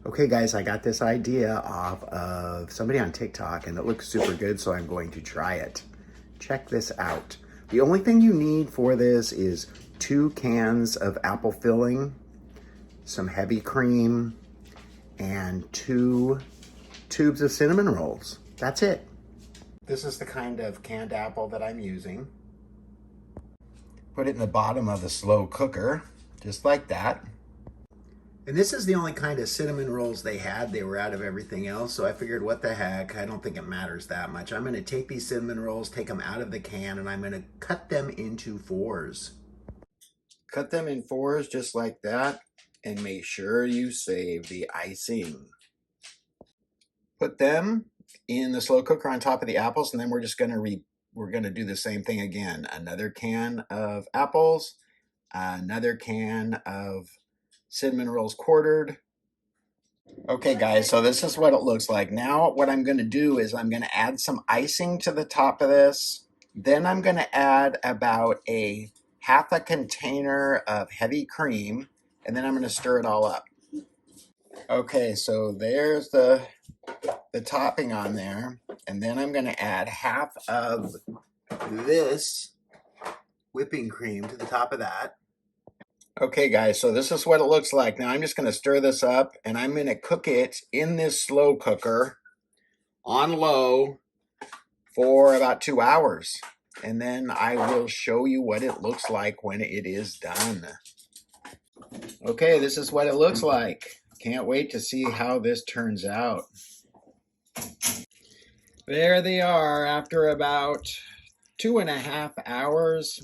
Okay guys, I got this idea off of somebody on TikTok and it looks super good, so I'm going to try it. Check this out. The only thing you need for this is 2 cans of apple filling, some heavy cream, and 2 tubes of cinnamon rolls. That's it. This is the kind of canned apple that I'm using. Put it in the bottom of the slow cooker, just like that. And this is the only kind of cinnamon rolls they had. They were out of everything else, so I figured, what the heck, I don't think it matters that much. I'm gonna take these cinnamon rolls, take them out of the can, and I'm gonna cut them into 4s. Cut them in 4s just like that, and make sure you save the icing. Put them in the slow cooker on top of the apples, and then we're just gonna do the same thing again. Another can of apples, another can of cinnamon rolls quartered. Okay guys, so this is what it looks like. Now what I'm going to do is I'm going to add some icing to the top of this. Then I'm going to add about a half a container of heavy cream, and then I'm going to stir it all up. Okay, so there's the topping on there, and then I'm going to add half of this whipping cream to the top of that. Okay guys, so this is what it looks like. Now I'm just going to stir this up, and I'm going to cook it in this slow cooker on low for about 2 hours. And then I will show you what it looks like when it is done. Okay, this is what it looks like. Can't wait to see how this turns out. There they are after about 2.5 hours.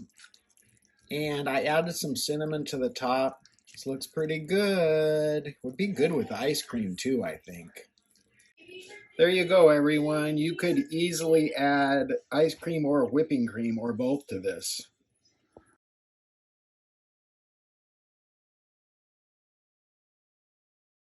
And I added some cinnamon to the top. This looks pretty good. Would be good with ice cream too, I think. There you go, everyone. You could easily add ice cream or whipping cream or both to this.